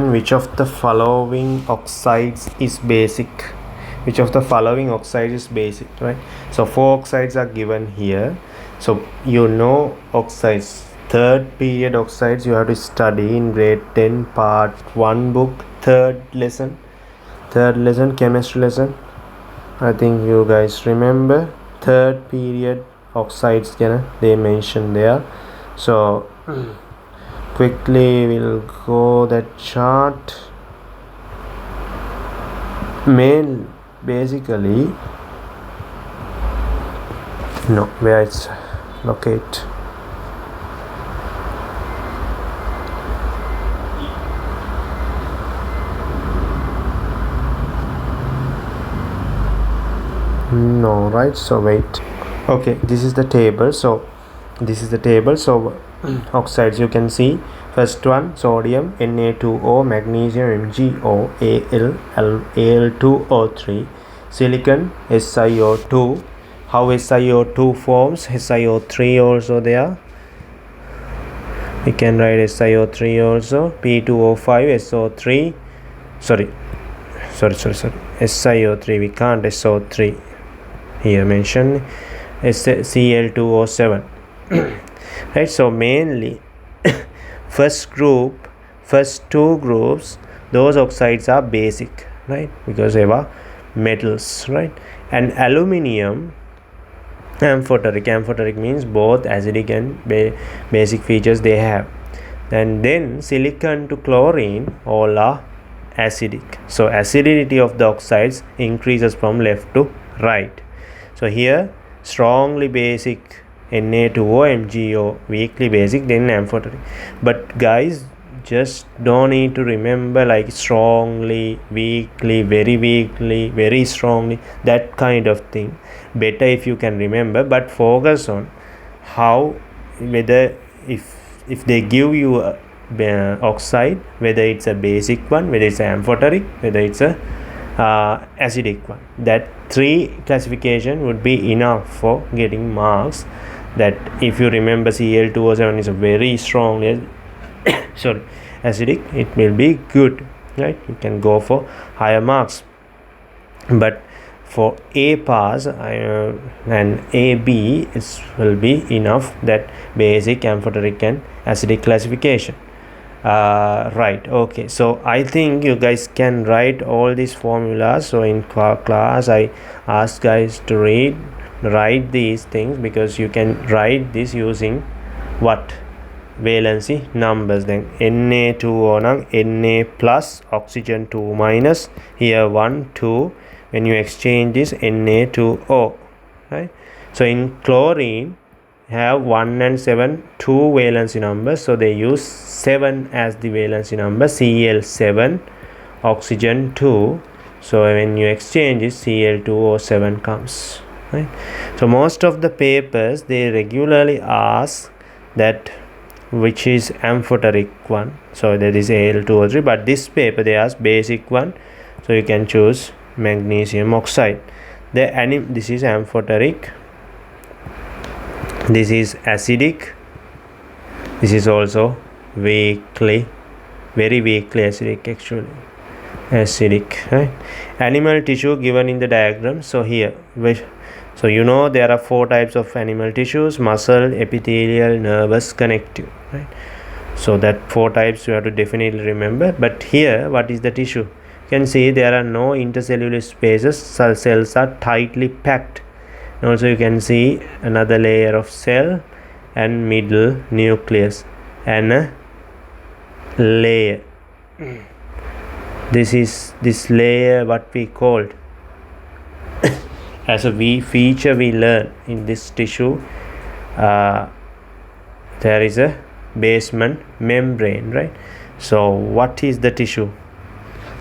Which of the following oxides is basic? Which of the following oxides is basic, right? So 4 oxides are given here. So you know oxides, third period oxides you have to study in grade 10 part 1 book, third lesson chemistry lesson. I think you guys remember third period oxides they mentioned there. So quickly we'll go that chart. Basically no, where it's locate. No, right? So wait. Okay, this is the table. So oxides you can see. First one, sodium Na2O, magnesium MgO, Al2O3, silicon SiO2. How SiO2 forms? SiO3 also there. We can write SiO3 also. P2O5 SO3. Sorry. SiO3. We can't SO3 here mention. Cl2O7. Right. So mainly first two groups, those oxides are basic, right? Because they are metals, right? And aluminium amphoteric means both acidic and basic features they have. And then silicon to chlorine all are acidic. So acidity of the oxides increases from left to right. So here strongly basic Na2O, MgO, weakly basic, then amphoteric. But guys, just don't need to remember like strongly, weakly, very strongly, that kind of thing. Better if you can remember, but focus on how, whether if they give you a oxide, whether it's a basic one, whether it's an amphoteric, whether it's a acidic one. That 3 classification would be enough for getting marks. That if you remember Cl2O7 is a very strong acidic, it will be good, right? You can go for higher marks. But for A pass and AB will be enough, that basic, amphoteric and acidic classification. Right, okay, so I think you guys can write all these formulas. So in class I ask guys to write these things, because you can write this using what? Valency numbers. Then Na2O Na plus, oxygen 2 minus, here 1 2, when you exchange this Na2O, right? So in chlorine have 1 and 7 2 valency numbers, so they use 7 as the valency number, Cl7, oxygen 2. So when you exchange it, Cl2O7 comes, right? So most of the papers they regularly ask that which is amphoteric one, so that is Al2O3, but this paper they ask basic one, so you can choose magnesium oxide. This is amphoteric, this is acidic, this is also very weakly acidic, actually acidic, right? Animal tissue given in the diagram. So here so you know there are 4 types of animal tissues: muscle, epithelial, nervous, connective, right? So that 4 types you have to definitely remember. But here what is the tissue? You can see there are no intercellular spaces, cells are tightly packed. And also you can see another layer of cell and middle nucleus and a layer. This layer what we called as a feature we learn in this tissue. There is a basement membrane, right? So what is the tissue?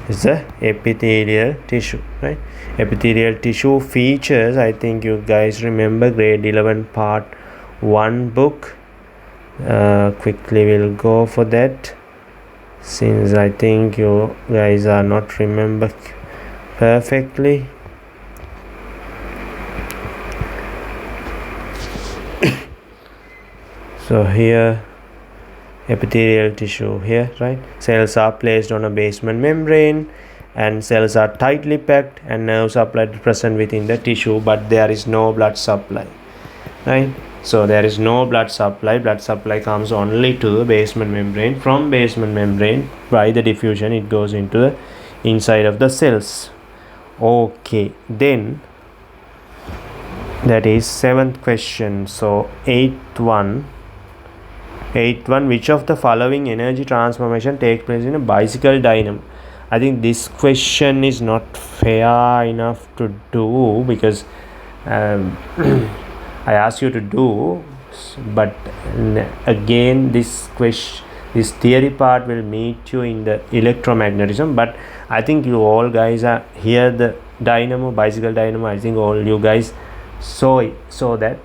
It's a epithelial tissue, right? Epithelial tissue features, I think you guys remember grade 11 part 1 book. Quickly we'll go for that, since I think you guys are not remember perfectly. So here epithelial tissue here, right? Cells are placed on a basement membrane and cells are tightly packed and nerve supply present within the tissue, but there is no blood supply, right? So there is no blood supply comes only to the basement membrane. From basement membrane, by the diffusion, it goes into the inside of the cells. Okay, then that is 7th question. So eighth one, which of the following energy transformation takes place in a bicycle dynamo? I think this question is not fair enough to do, because I asked you to do, but again this theory part will meet you in the electromagnetism. But I think you all guys are here, the dynamo, bicycle dynamo, I think all you guys saw that.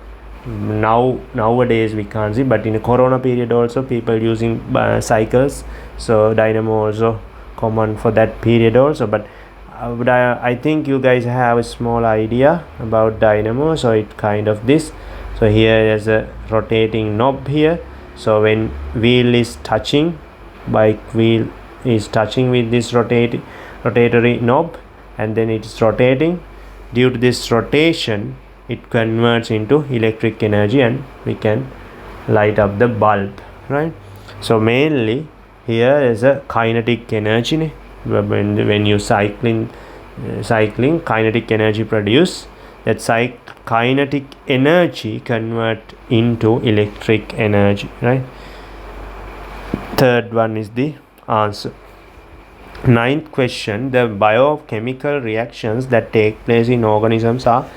Nowadays we can't see, but in the corona period also people using cycles, so dynamo also common for that period also. But I think you guys have a small idea about dynamo. So it kind of this. So here is a rotating knob here. So when wheel is touching, bike wheel is touching with this rotatory knob, and then it is rotating. Due to this rotation, it converts into electric energy and we can light up the bulb, right? So mainly here is a kinetic energy. When you cycling kinetic energy produce, that kinetic energy convert into electric energy, right? Third one is the answer. 9th question, the biochemical reactions that take place in organisms are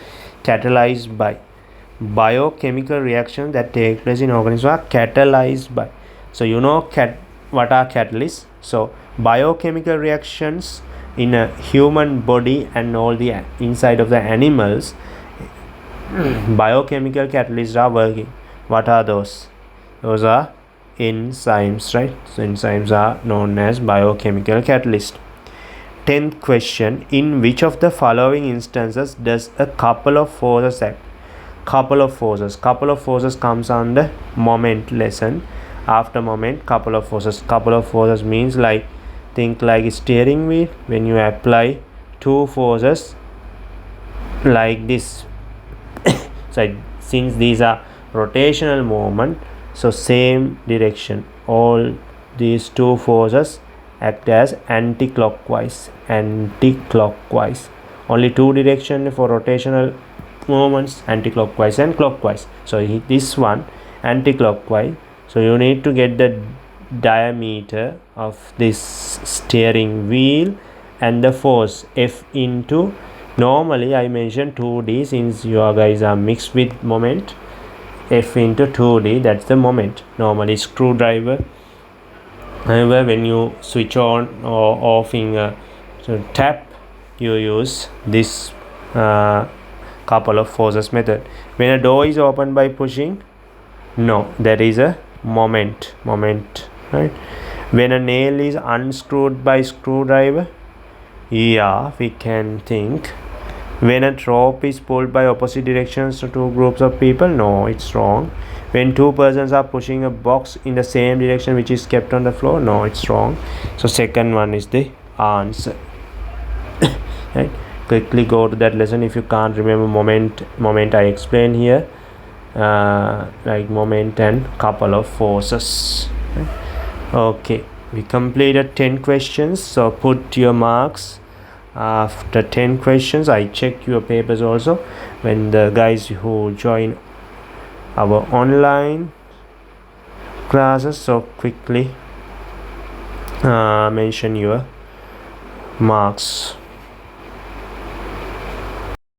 catalyzed by. Biochemical reactions that take place in organisms are catalyzed by. So you know what are catalysts. So biochemical reactions in a human body and all the inside of the animals, biochemical catalysts are working. What are those? Those are enzymes, right? So enzymes are known as biochemical catalyst. 10th question, in which of the following instances does a couple of forces act? Couple of forces comes on the moment lesson. After moment, couple of forces means like, think like steering wheel. When you apply two forces like this, so since these are rotational movement, so same direction, all these two forces act as anti-clockwise. Only two direction for rotational movements, anti-clockwise and clockwise. So this one anti-clockwise. So you need to get the diameter of this steering wheel and the force F into, normally I mentioned 2D, since you guys are mixed with moment, F into 2D, that's the moment. Normally screwdriver, however when you switch on or off in a tap, you use this couple of forces method. When a door is opened by pushing, no, there is a moment, right? When a nail is unscrewed by screwdriver, yeah, we can think. When a rope is pulled by opposite directions to two groups of people, no, it's wrong. When two persons are pushing a box in the same direction which is kept on the floor, no, it's wrong. So second one is the answer. Right? Quickly go to that lesson. If you can't remember moment I explained here, like moment and couple of forces. Okay, we completed 10 questions. So put your marks after 10 questions. I check your papers also when the guys who join our online classes. So quickly mention your marks.